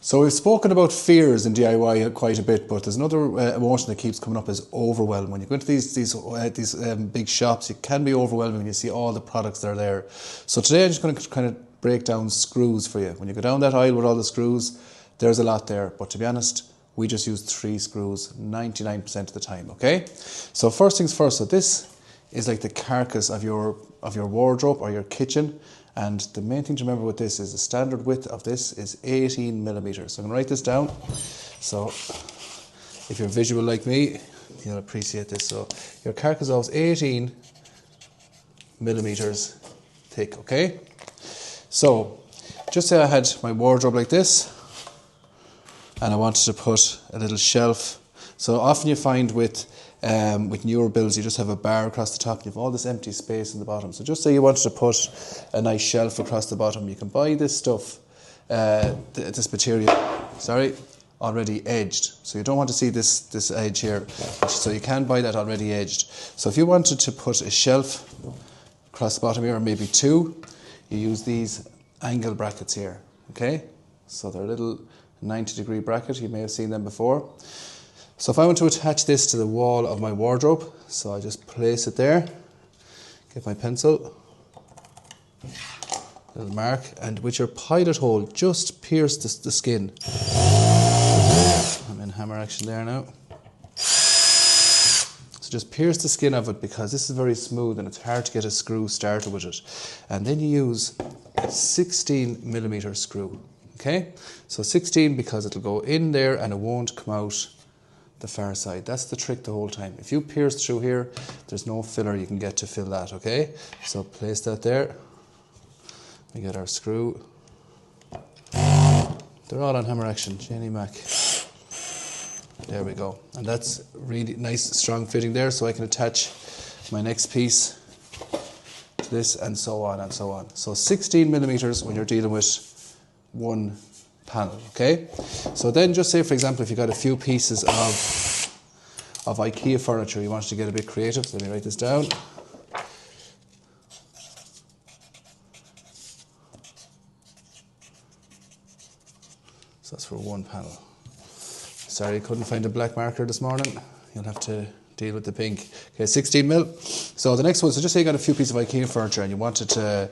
So we've spoken about fears in DIY quite a bit, but there's another emotion that keeps coming up is overwhelm. When you go into these big shops, it can be overwhelming when you see all the products that are there. So today I'm just going to kind of break down screws for you. When you go down that aisle with all the screws, there's a lot there. But to be honest, we just use 3 screws 99% of the time, okay? So first things first, so this is like the carcass of your wardrobe or your kitchen. And the main thing to remember with this is the standard width of this is 18 millimeters. So I'm going to write this down. So if you're visual like me, you'll appreciate this. So your carcass is 18 millimeters thick, okay? So just say I had my wardrobe like this and I wanted to put a little shelf. So often you find with newer builds, you just have a bar across the top and you have all this empty space in the bottom. So just say you wanted to put a nice shelf across the bottom. You can buy this stuff, this material, already edged. So you don't want to see this edge here. So you can buy that already edged. So if you wanted to put a shelf across the bottom here, or maybe 2, you use these angle brackets here, okay? So they're a little 90-degree bracket. You may have seen them before. So if I want to attach this to the wall of my wardrobe, so I just place it there, get my pencil, little mark, and with your pilot hole, just pierce the skin. I'm in hammer action there now. So just pierce the skin of it because this is very smooth and it's hard to get a screw started with it. And then you use a 16 millimeter screw, okay? So 16 because it'll go in there and it won't come out the far side. That's the trick the whole time. If you pierce through here, there's no filler you can get to fill that, okay? So place that there. We get our screw. They're all on hammer action, Jenny Mac. There we go. And that's really nice, strong fitting there, so I can attach my next piece to this and so on and so on. So 16 millimeters when you're dealing with one panel, okay? So then just say, for example, if you got a few pieces of IKEA furniture, you wanted to get a bit creative, so let me write this down. So that's for one panel. Sorry, I couldn't find a black marker this morning. You'll have to deal with the pink. Okay, 16 mil. So the next one, so just say you got a few pieces of IKEA furniture and you wanted to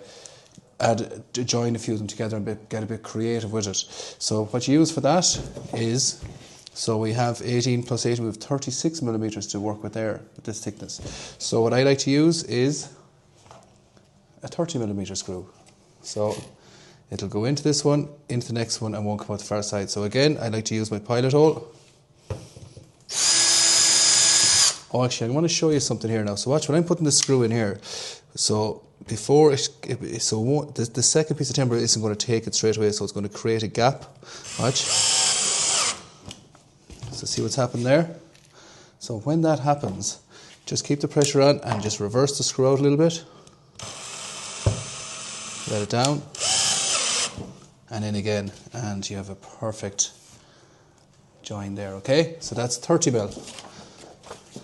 join a few of them together and get a bit creative with it. So what you use for that is, so we have 18 plus 18, we have 36 millimeters to work with there, with this thickness. So what I like to use is a 30 millimeter screw. So it'll go into this one, into the next one, and won't come out the far side. So again, I like to use my pilot hole. Oh, actually, I want to show you something here now. So watch, when I'm putting the screw in here, so before the second piece of timber isn't going to take it straight away, so it's going to create a gap. Watch. So see what's happened there? So when that happens, just keep the pressure on and just reverse the screw out a little bit. Let it down. And in again, and you have a perfect join there, okay? So that's 30 mil.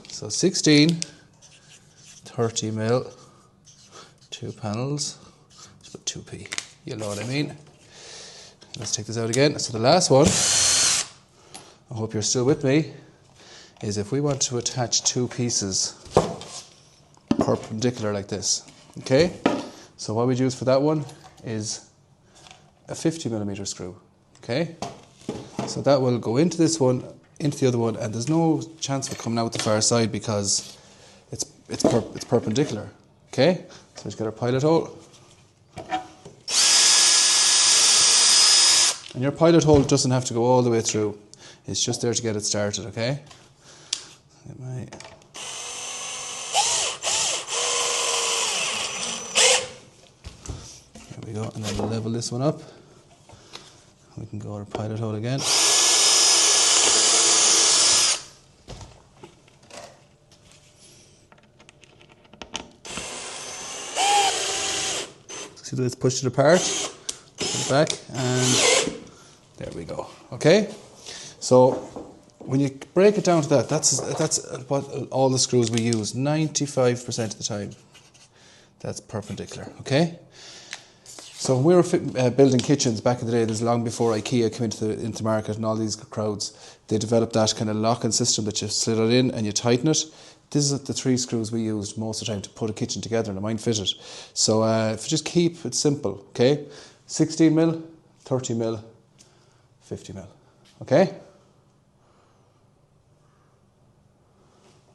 So 16, 30 mil. 2 panels, just put 2p, you know what I mean. Let's take this out again. So the last one, I hope you're still with me, is if we want to attach 2 pieces perpendicular like this, okay? So what we'd use for that one is a 50 millimeter screw, okay? So that will go into this one, into the other one, and there's no chance of it coming out the far side because it's perpendicular, okay? So let's get our pilot hole. And your pilot hole doesn't have to go all the way through. It's just there to get it started, okay? There we go, and then we'll level this one up. We can go our pilot hole again. See that it's pushed it apart, put it back, and there we go. Okay, so when you break it down to that, that's what all the screws we use 95% of the time. That's perpendicular. Okay. So when we were building kitchens back in the day, this is long before IKEA came into market and all these crowds, they developed that kind of locking system that you slid it in and you tighten it. This is the 3 screws we used most of the time to put a kitchen together, and mine fitted. So if you just keep it simple, okay? 16 mil, 30 mil, 50 mil, okay?